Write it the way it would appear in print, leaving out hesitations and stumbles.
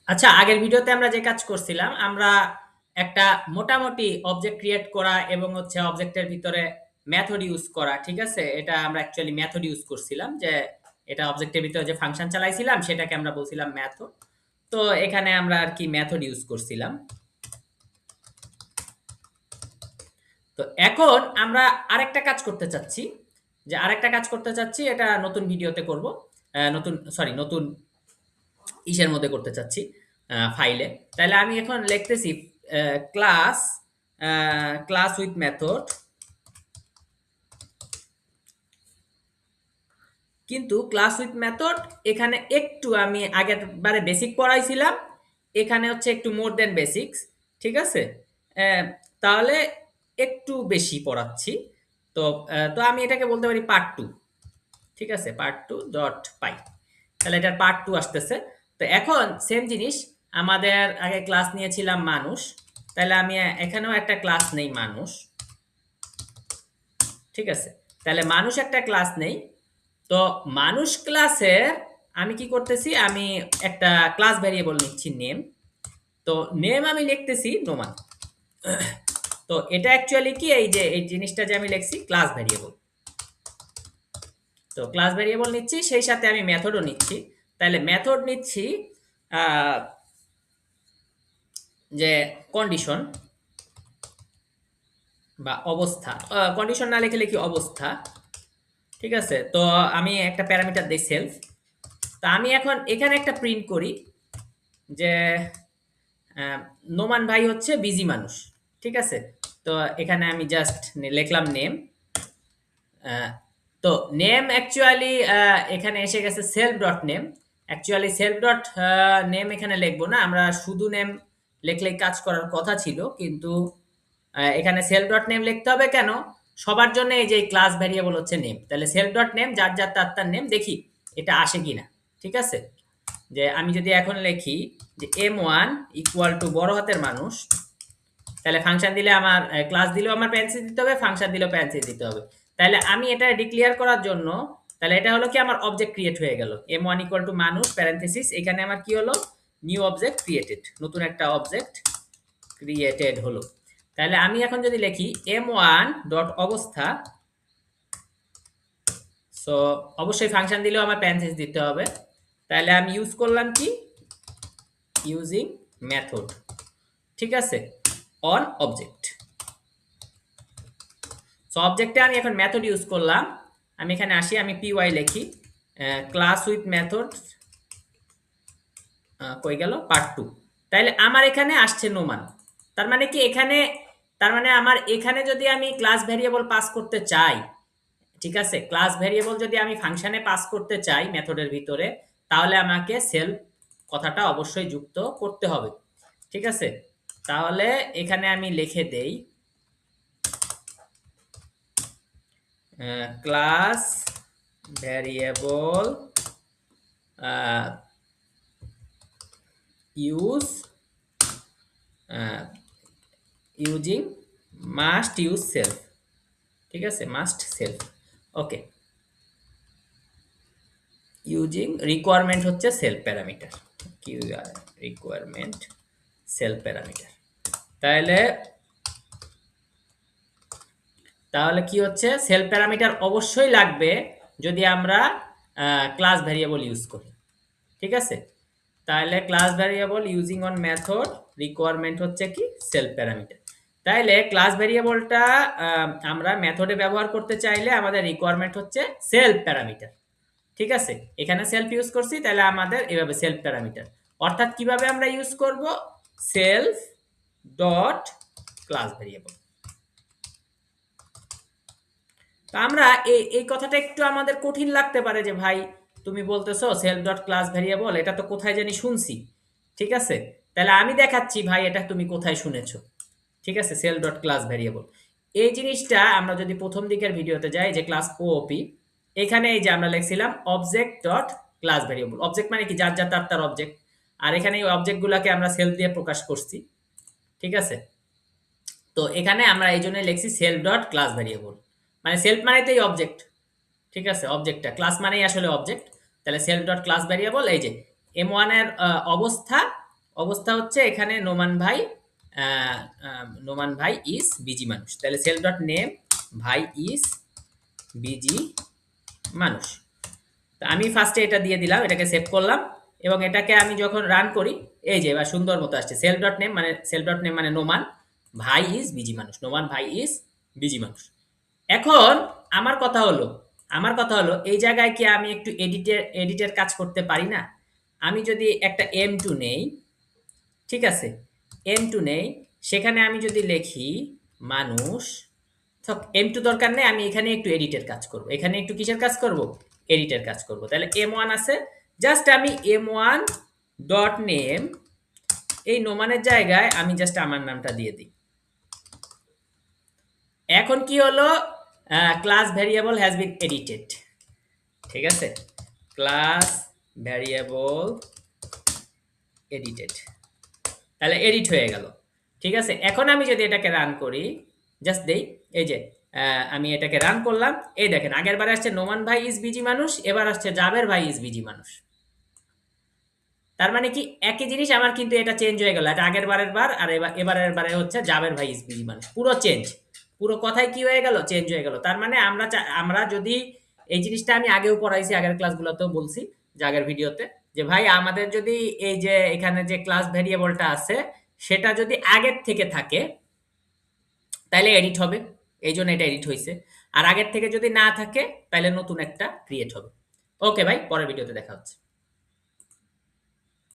আচ্ছা, আগের ভিডিওতে আমরা যে কাজ করছিলাম, আমরা একটা মোটামুটি অবজেক্ট ক্রিয়েট করা এবং হচ্ছে অবজেক্টের ভিতরে মেথড ইউজ করা, ঠিক আছে? এটা আমরা অ্যাকচুয়ালি মেথড ইউজ করছিলাম, যে এটা অবজেক্টের ভিতরে যে ফাংশন চালাইছিলাম সেটাকে আমরা বলছিলাম মেথড। তো এখানে আমরা আর কি মেথড ইউজ করছিলাম। তো এখন আমরা আরেকটা কাজ করতে চাচ্ছি, এটা নতুন ভিডিওতে করব। নতুন ইসের মধ্যে করতে চাচ্ছি, ফাইলে। তাহলে আমি এখন লিখতেছি ক্লাস ক্লাস উইথ মেথড, কিন্তু ক্লাস উইথ মেথড এখানে একটু আমি আগের বারে বেসিক পড়াইছিলাম, এখানে হচ্ছে একটু মোর দেন বেসিক্স, ঠিক আছে? আহ, তাহলে একটু বেশি পড়াচ্ছি। তো তো আমি এটাকে বলতে পারি পার্ট টু, ঠিক আছে? পার্ট টু ডট পাই, তাহলে এটার পার্ট টু আসতেছে। তো এখন সেম জিনিস, আমাদের আগে ক্লাস নিয়েছিলাম মানুষ, তাহলে আমি এখানেও একটা ক্লাস নেই মানুষ, ঠিক আছে? তাহলে মানুষ একটা ক্লাস নেই। তো মানুষ ক্লাসে আমি কি করতেছি, আমি একটা ক্লাস ভ্যারিয়েবল নিচ্ছি নেম। তো নেম আমি লিখতেছি নোমান। তো এটা অ্যাকচুয়ালি কি, এই যে এই জিনিসটা যে আমি লিখছি ক্লাস ভ্যারিয়েবল। তো ক্লাস ভ্যারিয়েবল নিচ্ছি, সেই সাথে আমি মেথডও নিচ্ছি। তাহলে মেথড নিচ্ছি আহ, যে কন্ডিশন বা অবস্থা, কন্ডিশন না লিখে লিখি অবস্থা, ঠিক আছে? তো আমি একটা প্যারামিটার দিই সেলফ। তা আমি এখন এখানে একটা প্রিন্ট করি যে নোমান ভাই হচ্ছে বিজি মানুষ, ঠিক আছে? তো এখানে আমি জাস্ট লিখলাম নেম। তো নেম অ্যাকচুয়ালি এখানে এসে গেছে self dot name. Actually self dot name এখানে লিখবো না, আমরা শুধু নেম লিখলেই কাজ করার কথা ছিল, কিন্তু এখানে সেলফ ডট নেম লিখতে হবে কেন? সবার জন্য এই যে ক্লাস ভ্যারিয়েবল হচ্ছে নেম, তাহলে সেলফ ডট নেম যার যার তার তার নেম, দেখি এটা আসে কিনা, ঠিক আছে? যে আমি যদি এখন লিখি যে m1 ইকুয়াল টু বড় হাতের মানুষ, তাহলে ফাংশন দিলে আমার ক্লাস দিলেও আমার প্যারেন্থেসিস দিতে হবে, ফাংশন দিলেও প্যারেন্থেসিস দিতে হবে। তাহলে আমি এটা ডিক্লেয়ার করার জন্য, তাহলে এটা হলো কি আমার অবজেক্ট ক্রিয়েট হয়ে গেল, m1 ইকুয়াল টু মানুষ প্যারেন্থেসিস, এখানে আমার কি হলো, নিউ অবজেক্ট ক্রিয়েটেড, নতুন একটা অবজেক্ট ক্রিয়েটেড হলো। তাহলে আমি এখন যদি লিখি m1 ডট অবস্থা, সো অবশ্যই ফাংশন দিলেও আমার প্যারেন্থেসিস দিতে হবে। তাহলে আমি ইউজ করলাম কি, ইউজিং মেথড, ঠিক আছে, অন অবজেক্ট। সো অবজেক্টে আমি এখন মেথড ইউজ করলাম। আমি এখানে আসি, আমি py লিখি ক্লাস উইথ মেথড, কই গেল পার্ট টু। তাইলে আমার এখানে আসছে নোমান। তার মানে কি এখানে, তার মানে আমার এখানে যদি আমি ক্লাস ভ্যারিয়েবল পাস করতে চাই, ঠিক আছে, ক্লাস ভ্যারিয়েবল যদি আমি ফাংশনে পাস করতে চাই মেথডের ভিতরে, তাহলে আমাকে সেলফ কথাটা অবশ্যই যুক্ত করতে হবে, ঠিক আছে? তাহলে এখানে আমি লিখে দেই class variable use using must use self, ঠিক আছে, মাস্ট সেলফ, ওকে। ইউজিং রিকোয়ারমেন্ট হচ্ছে self parameter, QR requirement self parameter. তাহলে তাহলে কি হচ্ছে, সেলফ প্যারামিটার অবশ্যই লাগবে যদি আমরা ক্লাস ভ্যারিয়েবল ইউজ করি, ঠিক আছে? তাহলে class variable using on method requirement হচ্ছে কি, সেলফ প্যারামিটার। তাইলে ক্লাস ভ্যারিয়েবলটা আমরা মেথডে ব্যবহার করতে চাইলে আমাদের রিকোয়ারমেন্ট হচ্ছে সেলফ প্যারামিটার, ঠিক আছে? এখানে সেলফ ইউজ করছি, তাহলে আমাদের এভাবে সেলফ প্যারামিটার। অর্থাৎ কিভাবে আমরা ইউজ করব, সেলফ ডট ক্লাস ভ্যারিয়েবল। তো আমরা এই কথাটা একটু আমাদের কঠিন লাগতে পারে যে ভাই তুমি বলতেছো সেলফ ডট ক্লাস ভ্যারিয়েবল, এটা তো কোথায় জানি শুনছি, ঠিক আছে? তাহলে আমি দেখাচ্ছি ভাই এটা তুমি কোথায় শুনেছো, ঠিক আছে? সেলফ ডট ক্লাস ভ্যারিয়েবল এই জিনিসটা আমরা যদি প্রথম দিকের ভিডিওতে যাই, যে ক্লাস ওপি, এখানে এই যে আমরা লিখছিলাম object dot class variable. Object মানে কি, যার যার তার তার অবজেক্ট, আর এখানে এই অবজেক্টগুলোকে আমরা সেলফ দিয়ে প্রকাশ করছি, ঠিক আছে? তো এখানে আমরা এই জন্য লিখছি সেলফ ডট ক্লাস ভ্যারিয়েবল, মানে সেলফ মানে তো এই অবজেক্ট, ঠিক আছে? অবজেক্টটা ক্লাস মানেই আসলে অবজেক্ট। তাহলে সেলফ ডট ক্লাস ভ্যারিয়েবল, এই যে m1 এর অবস্থা অবস্থা হচ্ছে এখানে নোমান ভাই ইজ বিজি মানুষ। তাহলে সেলফ ডট নেম ভাই ইজ বিজি মানুষ। তো আমি ফার্স্টে এটা দিয়ে দিলাম, এটাকে সেভ করলাম এবং এটাকে আমি যখন রান করি, এই যে এবার সুন্দর মতো আসছে। সেলফ ডট নেম মানে নোমান ভাই ইজ বিজি মানুষ, নোমান ভাই ইজ বিজি মানুষ। এখন আমার কথা হলো এই জায়গায় কি আমি একটু এডিটের কাজ করতে পারি না? আমি যদি একটা M2 নেই, ঠিক আছে? M2 নেই, সেখানে আমি যদি লিখি মানুষ, M2 দরকার নেই, আমি এখানে একটু এডিটের কাজ করব। এখানে একটু কিসের কাজ করব? এডিটের কাজ করব। তাহলে M1 আছে, জাস্ট আমি M1 ডট নেম, এই নোমানের জায়গায় আমি জাস্ট আমার নামটা দিয়ে দিই। এখন কি হলো? Class variable has been edited. ঠিক আছে? Class variable edited. তাহলে এডিট হয়ে গেল। ঠিক আছে? এখন আমি যদি এটাকে রান করি, জাস্ট দেই, এই যে আমি এটাকে রান করলাম, এই দেখেন আগেরবার আসছে নোমান ভাই ইজ বিজি মানুষ, এবার আসছে জাবের ভাই ইজ বিজি মানুষ। তার মানে কি একই জিনিস, আমার কিন্তু এটা চেঞ্জ হয়ে গেল। এটা আগের বারের বার আর এবারের বারে হচ্ছে জাবের ভাই ইজ বিজি মানুষ। পুরো চেঞ্জ, পুরো কথাই কি হয়ে গেল? চেঞ্জ হয়ে গেল। তার মানে আমরা যদি এই জিনিসটা আমি আগেও পড়াইছি, আগের ক্লাসগুলোতেও বলছি, যে আগের ভিডিওতে, যে ভাই আমাদের যদি এই যে এখানে যে ক্লাস ভেরিয়েবলটা আছে সেটা যদি আগের থেকে থাকে তাহলে এডিট হবে, এই জন্য এটা এডিট হয়েছে। আর আগের থেকে যদি না থাকে তাহলে নতুন একটা ক্রিয়েট হবে। ওকে ভাই, পরের ভিডিওতে দেখা হচ্ছে।